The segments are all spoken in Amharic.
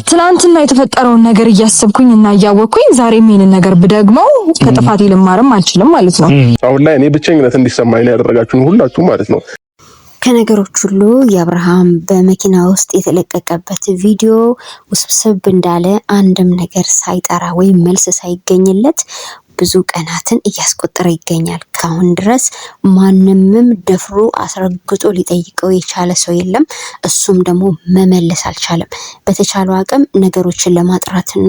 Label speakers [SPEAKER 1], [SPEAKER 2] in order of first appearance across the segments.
[SPEAKER 1] ትናንትና የተፈጠረውን ነገር እያሰብኩኝ እና እያወቅኩኝ ዛሬም ይሄንን ነገር ብደግመው ከጥፋቴ ልማርም አልችልም ማለት ነው።
[SPEAKER 2] አሁን ላይ እኔ ብቸኝነት እንዲሰማኝ ነው ያደረጋችሁኝ ሁላችሁ ማለት ነው።
[SPEAKER 3] ከነገሮች ሁሉ የአብርሃም በመኪና ውስጥ የተለቀቀበት ቪዲዮ ውስብስብ እንዳለ አንድም ነገር ሳይጠራ ወይም መልስ ሳይገኝለት ብዙ ቀናትን እያስቆጠረ ይገኛል። ካሁን ድረስ ማንምም ደፍሮ አስረግጦ ሊጠይቀው የቻለ ሰው የለም። እሱም ደግሞ መመለስ አልቻለም። በተቻለው አቅም ነገሮችን ለማጥራትና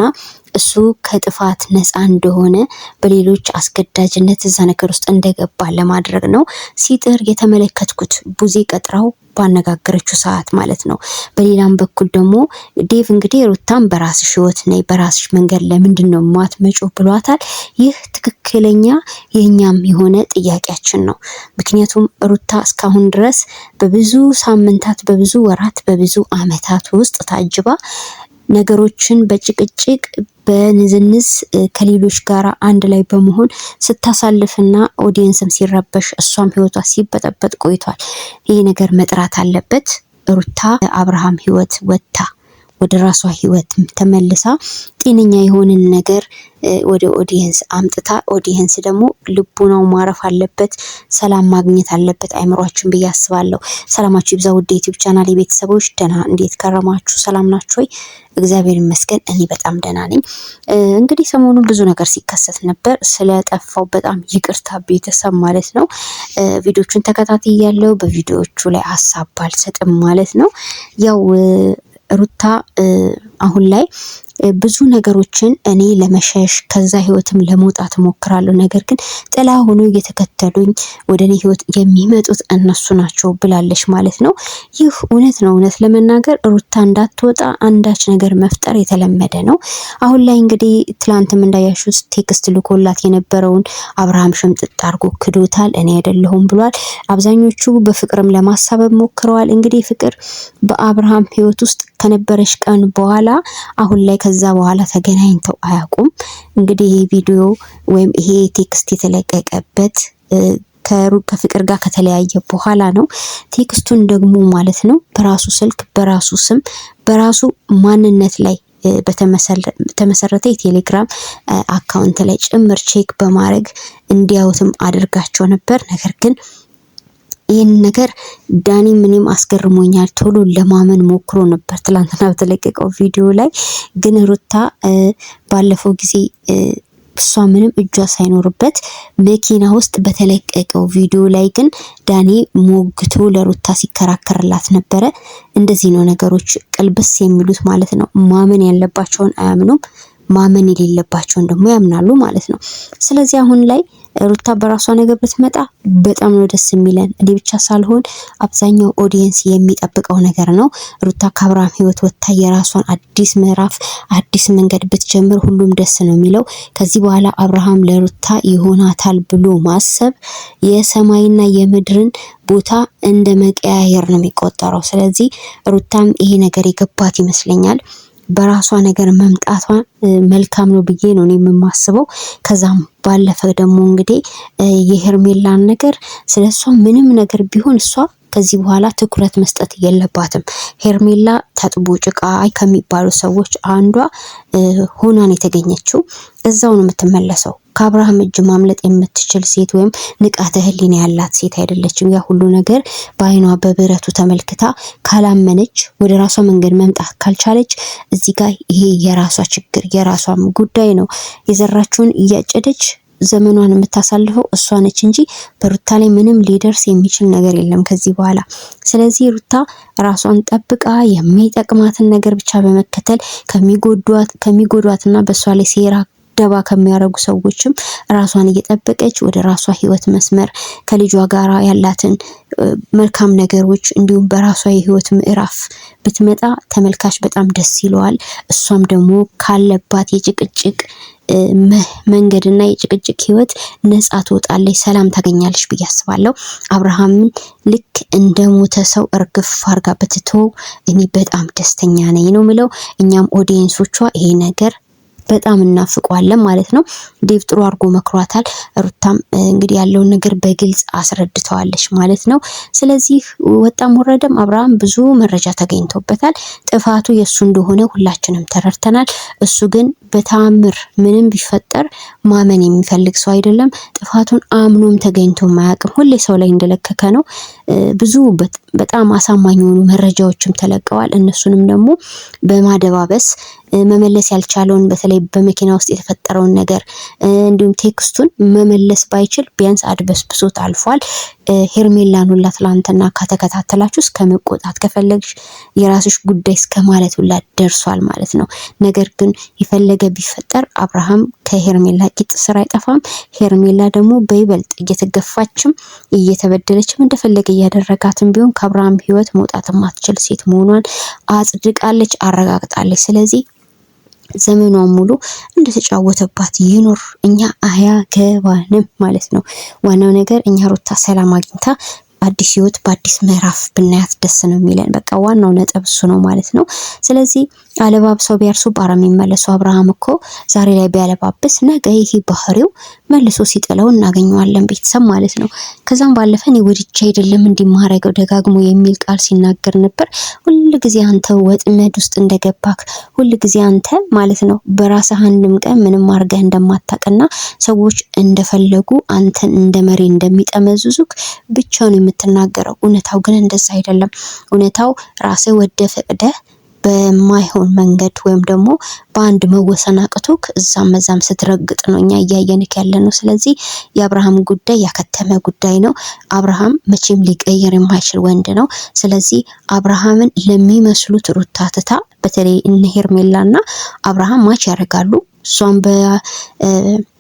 [SPEAKER 3] እሱ ከጥፋት ነፃ እንደሆነ በሌሎች አስገዳጅነት እዛ ነገር ውስጥ እንደገባ ለማድረግ ነው ሲጥር የተመለከትኩት ቡዜ ቀጥራው ባነጋገረችው ሰዓት ማለት ነው። በሌላም በኩል ደግሞ ዴቭ እንግዲህ ሩታን በራስሽ ህይወት ነይ በራስሽ መንገድ ለምንድን ነው የማትመጪው ብሏታል። ይህ ትክክለኛ የኛም የሆነ ጥያቄያችን ነው። ምክንያቱም ሩታ እስካሁን ድረስ በብዙ ሳምንታት፣ በብዙ ወራት፣ በብዙ አመታት ውስጥ ታጅባ ነገሮችን በጭቅጭቅ በንዝንዝ ከሌሎች ጋር አንድ ላይ በመሆን ስታሳልፍና ኦዲየንስም ሲረበሽ እሷም ህይወቷ ሲበጠበጥ ቆይቷል። ይሄ ነገር መጥራት አለበት። ሩታ አብርሃም ህይወት ወጥታ ወደ ራሷ ህይወት ተመልሳ ጤነኛ የሆነን ነገር ወደ ኦዲየንስ አምጥታ ኦዲየንስ ደግሞ ልቡናው ማረፍ አለበት፣ ሰላም ማግኘት አለበት አይምሯችን ብዬ አስባለሁ። ሰላማችሁ ይብዛ ውድ ዩቲዩብ ቻናል ቤተሰቦች፣ ደህና እንዴት ከረማችሁ? ሰላም ናችሁ ወይ? እግዚአብሔር ይመስገን እኔ በጣም ደህና ነኝ። እንግዲህ ሰሞኑን ብዙ ነገር ሲከሰት ነበር። ስለጠፋው በጣም ይቅርታ ቤተሰብ ማለት ነው። ቪዲዮቹን ተከታትያለሁ። በቪዲዮቹ ላይ ሀሳብ ባልሰጥም ማለት ነው። ያው ሩታ አሁን ላይ ብዙ ነገሮችን እኔ ለመሸሽ ከዛ ህይወትም ለመውጣት ሞክራለሁ፣ ነገር ግን ጥላ ሆኖ እየተከተሉኝ ወደ እኔ ህይወት የሚመጡት እነሱ ናቸው ብላለች ማለት ነው። ይህ እውነት ነው። እውነት ለመናገር ሩታ እንዳትወጣ አንዳች ነገር መፍጠር የተለመደ ነው። አሁን ላይ እንግዲህ ትላንትም እንዳያሹት ቴክስት ልኮላት የነበረውን አብርሃም ሽምጥጥ አድርጎ ክዶታል። እኔ አይደለሁም ብሏል። አብዛኞቹ በፍቅርም ለማሳበብ ሞክረዋል። እንግዲህ ፍቅር በአብርሃም ህይወት ውስጥ ከነበረች ቀን በኋላ አሁን ላይ ከዛ በኋላ ተገናኝተው አያውቁም። እንግዲህ ይሄ ቪዲዮ ወይም ይሄ ቴክስት የተለቀቀበት ከፍቅር ጋር ከተለያየ በኋላ ነው። ቴክስቱን ደግሞ ማለት ነው በራሱ ስልክ በራሱ ስም በራሱ ማንነት ላይ በተመሰረተ የቴሌግራም አካውንት ላይ ጭምር ቼክ በማድረግ እንዲያዩትም አድርጋቸው ነበር። ነገር ግን ይህን ነገር ዳኒ ምንም አስገርሞኛል። ቶሎ ለማመን ሞክሮ ነበር ትላንትና በተለቀቀው ቪዲዮ ላይ። ግን ሩታ ባለፈው ጊዜ እሷ ምንም እጇ ሳይኖርበት መኪና ውስጥ በተለቀቀው ቪዲዮ ላይ ግን ዳኒ ሞግቶ ለሩታ ሲከራከርላት ነበረ። እንደዚህ ነው ነገሮች ቅልብስ የሚሉት ማለት ነው። ማመን ያለባቸውን አያምኑም፣ ማመን የሌለባቸውን ደግሞ ያምናሉ ማለት ነው። ስለዚህ አሁን ላይ ሩታ በራሷ ነገር ብትመጣ በጣም ነው ደስ የሚለን። እኔ ብቻ ሳልሆን አብዛኛው ኦዲየንስ የሚጠብቀው ነገር ነው። ሩታ ከአብርሃም ህይወት ወጥታ የራሷን አዲስ ምዕራፍ አዲስ መንገድ ብትጀምር ሁሉም ደስ ነው የሚለው። ከዚህ በኋላ አብርሃም ለሩታ ይሆናታል ብሎ ማሰብ የሰማይና የምድርን ቦታ እንደ መቀያየር ነው የሚቆጠረው። ስለዚህ ሩታም ይሄ ነገር የገባት ይመስለኛል። በራሷ ነገር መምጣቷ መልካም ነው ብዬ ነው የምማስበው። ከዛም ባለፈ ደግሞ እንግዲህ የሄርሜላን ነገር ስለሷ ምንም ነገር ቢሆን እሷ ከዚህ በኋላ ትኩረት መስጠት የለባትም። ሄርሜላ ታጥቦ ጭቃ ከሚባሉ ሰዎች አንዷ ሆናን የተገኘችው እዛው ነው የምትመለሰው። ከአብርሃም እጅ ማምለጥ የምትችል ሴት ወይም ንቃተ ህሊና ያላት ሴት አይደለችም። ያ ሁሉ ነገር በአይኗ በብረቱ ተመልክታ ካላመነች ወደ ራሷ መንገድ መምጣት ካልቻለች እዚህ ጋር ይሄ የራሷ ችግር የራሷም ጉዳይ ነው። የዘራችውን እያጨደች ዘመኗን የምታሳልፈው እሷ ነች እንጂ በሩታ ላይ ምንም ሊደርስ የሚችል ነገር የለም ከዚህ በኋላ። ስለዚህ ሩታ ራሷን ጠብቃ የሚጠቅማትን ነገር ብቻ በመከተል ከሚጎዷትና በሷ ላይ ሴራ ደባ ከሚያረጉ ሰዎችም ራሷን እየጠበቀች ወደ ራሷ ህይወት መስመር ከልጇ ጋር ያላትን መልካም ነገሮች እንዲሁም በራሷ የህይወት ምዕራፍ ብትመጣ ተመልካች በጣም ደስ ይለዋል። እሷም ደግሞ ካለባት የጭቅጭቅ መንገድና የጭቅጭቅ ህይወት ነፃ ትወጣለች፣ ሰላም ታገኛለች ብዬ አስባለሁ። አብርሃምን ልክ እንደሞተ ሰው እርግፍ አርጋ ብትተው እኔ በጣም ደስተኛ ነኝ ነው ምለው። እኛም ኦዲየንሶቿ ይሄ ነገር በጣም እናፍቀዋለን ማለት ነው። ዴቭ ጥሩ አድርጎ መክሯታል። ሩታም እንግዲህ ያለውን ነገር በግልጽ አስረድተዋለች ማለት ነው። ስለዚህ ወጣም ወረደም አብርሃም ብዙ መረጃ ተገኝቶበታል። ጥፋቱ የሱ እንደሆነ ሁላችንም ተረድተናል። እሱ ግን በታምር ምንም ቢፈጠር ማመን የሚፈልግ ሰው አይደለም። ጥፋቱን አምኖም ተገኝቶ ማያውቅም። ሁሌ ሰው ላይ እንደለከከ ነው። ብዙ በጣም አሳማኝ የሆኑ መረጃዎችም ተለቀዋል። እነሱንም ደግሞ በማደባበስ መመለስ ያልቻለውን በተለይ በመኪና ውስጥ የተፈጠረውን ነገር እንዲሁም ቴክስቱን መመለስ ባይችል ቢያንስ አድበስብሶት አልፏል። ሄርሜላን ሁላ ትላንትና ከተከታተላችሁ እስከ መቆጣት ከፈለግሽ የራስሽ ጉዳይ እስከ ማለት ሁላ ደርሷል ማለት ነው። ነገር ግን የፈለገ ቢፈጠር አብርሃም ከሄርሜላ ቂጥ ስር አይጠፋም። ሄርሜላ ደግሞ በይበልጥ እየተገፋችም እየተበደለችም እንደፈለገ እያደረጋትም ቢሆን ከአብርሃም ህይወት መውጣት የማትችል ሴት መሆኗን አጽድቃለች፣ አረጋግጣለች። ስለዚህ ዘመኗን ሙሉ እንደተጫወተባት ይኖር፣ እኛ አያገባንም ማለት ነው። ዋናው ነገር እኛ ሩታ ሰላም አግኝታ አዲስ ህይወት በአዲስ ምዕራፍ ብናያት ደስ ነው የሚለን። በቃ ዋናው ነጥብ እሱ ነው ማለት ነው። ስለዚህ አለባብሰው ቢያርሱ ባረም የሚመለሱ አብርሃም እኮ ዛሬ ላይ ቢያለባብስ ነገ ይሄ ባህሪው መልሶ ሲጥለው እናገኘዋለን ቤተሰብ ማለት ነው። ከዛም ባለፈ እኔ ወድጄ አይደለም እንዲማረገው ደጋግሞ የሚል ቃል ሲናገር ነበር። ሁሉ ጊዜ አንተ ወጥመድ ውስጥ እንደገባክ ሁሉ ጊዜ አንተ ማለት ነው በራስህ አንድም ቀን ምንም አድርገህ እንደማታውቅና ሰዎች እንደፈለጉ አንተን እንደ መሪ እንደሚጠመዝዙክ ብቻ ነው የምትናገረው። እውነታው ግን እንደዛ አይደለም። እውነታው ራስህ ወደ ፈቅደህ በማይሆን መንገድ ወይም ደግሞ በአንድ መወሰን አቅቶክ እዛም ስትረግጥ ነው እኛ እያየንክ ያለ ነው። ስለዚህ የአብርሃም ጉዳይ ያከተመ ጉዳይ ነው። አብርሃም መቼም ሊቀየር የማይችል ወንድ ነው። ስለዚህ አብርሃምን ለሚመስሉት ሩታ ትታ በተለይ እነ ሄርሜላና አብርሃም ማች ያደርጋሉ። እሷም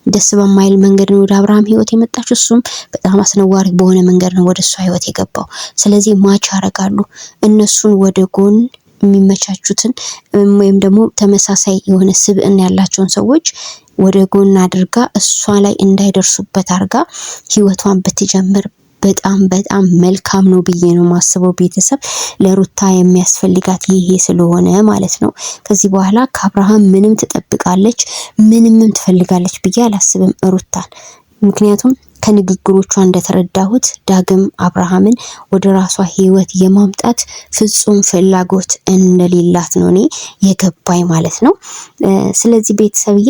[SPEAKER 3] ደስ በማይል መንገድ ነው ወደ አብርሃም ህይወት የመጣችው፣ እሱም በጣም አስነዋሪ በሆነ መንገድ ነው ወደ እሷ ህይወት የገባው። ስለዚህ ማች ያደርጋሉ። እነሱን ወደ ጎን የሚመቻቹትን ወይም ደግሞ ተመሳሳይ የሆነ ስብዕና ያላቸውን ሰዎች ወደ ጎን አድርጋ እሷ ላይ እንዳይደርሱበት አድርጋ ህይወቷን ብትጀምር በጣም መልካም ነው ብዬ ነው ማስበው። ቤተሰብ ለሩታ የሚያስፈልጋት ይሄ ስለሆነ ማለት ነው። ከዚህ በኋላ ከአብርሃም ምንም ትጠብቃለች ምንም ትፈልጋለች ብዬ አላስብም ሩታን። ምክንያቱም ከንግግሮቿ እንደተረዳሁት ዳግም አብርሃምን ወደ ራሷ ህይወት የማምጣት ፍጹም ፍላጎት እንደሌላት ነው እኔ የገባኝ ማለት ነው። ስለዚህ ቤተሰብዬ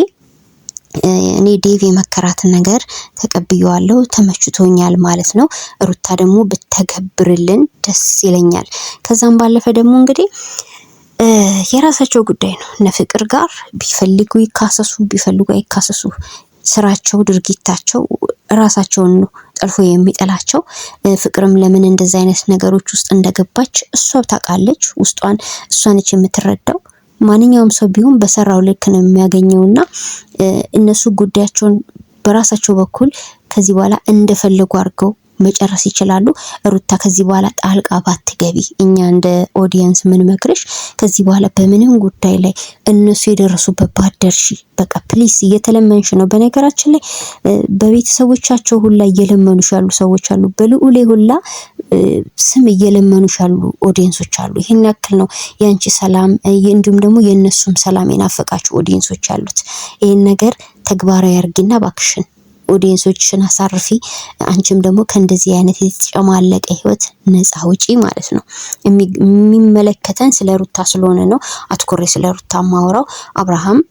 [SPEAKER 3] እኔ ዴቭ የመከራትን ነገር ተቀብየዋለሁ፣ ተመችቶኛል ማለት ነው። ሩታ ደግሞ ብተገብርልን ደስ ይለኛል። ከዛም ባለፈ ደግሞ እንግዲህ የራሳቸው ጉዳይ ነው። እነ ፍቅር ጋር ቢፈልጉ ይካሰሱ ቢፈልጉ አይካሰሱ፣ ስራቸው ድርጊታቸው ራሳቸውን ነው ጠልፎ የሚጠላቸው። ፍቅርም ለምን እንደዛ አይነት ነገሮች ውስጥ እንደገባች እሷ ታውቃለች። ውስጧን እሷ ነች የምትረዳው። ማንኛውም ሰው ቢሆን በሰራው ልክ ነው የሚያገኘውና እነሱ ጉዳያቸውን በራሳቸው በኩል ከዚህ በኋላ እንደፈለጉ አድርገው መጨረስ ይችላሉ። ሩታ ከዚህ በኋላ ጣልቃ ባትገቢ፣ እኛ እንደ ኦዲየንስ ምን መክርሽ ከዚህ በኋላ በምንም ጉዳይ ላይ እነሱ የደረሱበት ባደርሺ። በቃ ፕሊስ እየተለመንሽ ነው። በነገራችን ላይ በቤተሰቦቻቸው ሁላ እየለመኑሽ ያሉ ሰዎች አሉ። በልዑሌ ሁላ ስም እየለመኑሽ ያሉ ኦዲየንሶች አሉ። ይሄን ያክል ነው ያንቺ ሰላም እንዲሁም ደግሞ የነሱም ሰላም የናፈቃችሁ ኦዲየንሶች አሉት። ይሄን ነገር ተግባራዊ አርጊና ባክሽን ኦዲየንሶችሽን አሳርፊ። አንቺም ደግሞ ከእንደዚህ አይነት የተጨማለቀ ህይወት ነፃ ውጪ ማለት ነው። የሚመለከተን ስለ ሩታ ስለሆነ ነው አትኮሬ ስለ ሩታ ማወራው። አብርሃም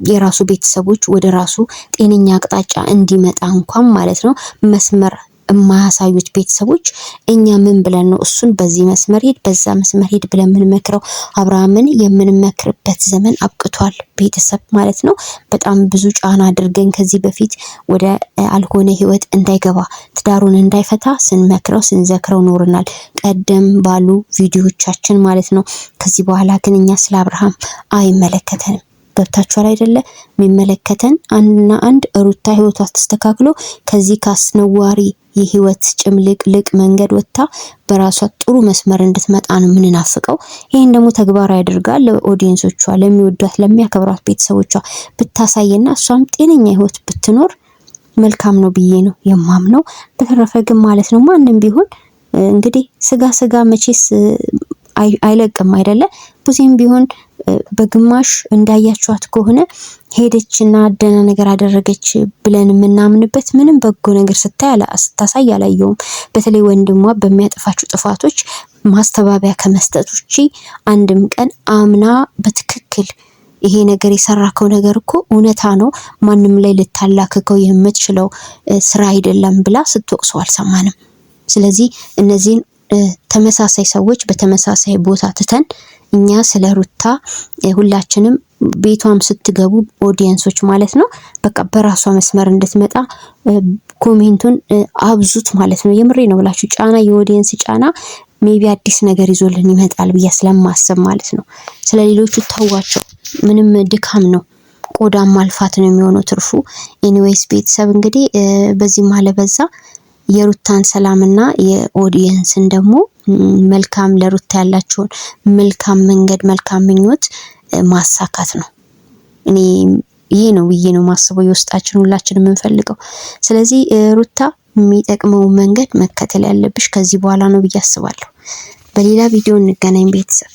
[SPEAKER 3] የራሱ ቤተሰቦች ወደ ራሱ ጤነኛ አቅጣጫ እንዲመጣ እንኳን ማለት ነው መስመር የማያሳዩት ቤተሰቦች እኛ ምን ብለን ነው እሱን በዚህ መስመር ሄድ በዛ መስመር ሄድ ብለን የምንመክረው? አብርሃምን የምንመክርበት ዘመን አብቅቷል ቤተሰብ ማለት ነው። በጣም ብዙ ጫና አድርገን ከዚህ በፊት ወደ አልሆነ ህይወት እንዳይገባ ትዳሩን እንዳይፈታ ስንመክረው ስንዘክረው ኖርናል፣ ቀደም ባሉ ቪዲዮዎቻችን ማለት ነው። ከዚህ በኋላ ግን እኛ ስለ አብርሃም አይመለከተንም። ገብታችኋል አይደለ? የሚመለከተን አንድና አንድ ሩታ ህይወቷ ተስተካክሎ ከዚህ ካስነዋሪ የህይወት ጭምልቅልቅ መንገድ ወጥታ በራሷ ጥሩ መስመር እንድትመጣ ነው የምንናፍቀው። ይሄን ደግሞ ተግባራዊ አድርጋ ለኦዲየንሶቿ፣ ለሚወዷት ለሚያከብሯት ቤተሰቦቿ ብታሳየና እሷም ጤነኛ ህይወት ብትኖር መልካም ነው ብዬ ነው የማምነው። በተረፈ ግን ማለት ነው ማንንም ቢሆን እንግዲህ ስጋ መቼስ አይለቅም አይደለ? ቡዜም ቢሆን በግማሽ እንዳያችኋት ከሆነ ሄደችና ደህና ነገር አደረገች ብለን የምናምንበት ምንም በጎ ነገር ስታሳይ አላየውም። በተለይ ወንድሟ በሚያጠፋቸው ጥፋቶች ማስተባበያ ከመስጠት ውጪ አንድም ቀን አምና በትክክል ይሄ ነገር የሰራከው ነገር እኮ እውነታ ነው፣ ማንም ላይ ልታላከከው የምትችለው ስራ አይደለም ብላ ስትወቅሰው አልሰማንም። ስለዚህ እነዚህን ተመሳሳይ ሰዎች በተመሳሳይ ቦታ ትተን እኛ ስለ ሩታ ሁላችንም ቤቷም ስትገቡ ኦዲየንሶች ማለት ነው በቃ በራሷ መስመር እንድትመጣ ኮሜንቱን አብዙት ማለት ነው። የምሬ ነው ብላችሁ ጫና የኦዲየንስ ጫና ሜቢ አዲስ ነገር ይዞልን ይመጣል ብዬ ስለማስብ ማለት ነው። ስለሌሎቹ ተዋቸው፣ ምንም ድካም ነው፣ ቆዳም ማልፋት ነው የሚሆነው ትርፉ። ኤኒዌይስ ቤተሰብ እንግዲህ በዚህ ማለበዛ የሩታን ሰላምና የኦዲየንስን ደግሞ መልካም ለሩታ ያላችሁን መልካም መንገድ መልካም ምኞት ማሳካት ነው። እኔ ይሄ ነው ብዬ ነው ማስበው፣ የውስጣችን ሁላችን የምንፈልገው። ስለዚህ ሩታ የሚጠቅመው መንገድ መከተል ያለብሽ ከዚህ በኋላ ነው ብዬ አስባለሁ። በሌላ ቪዲዮ እንገናኝ ቤተሰብ።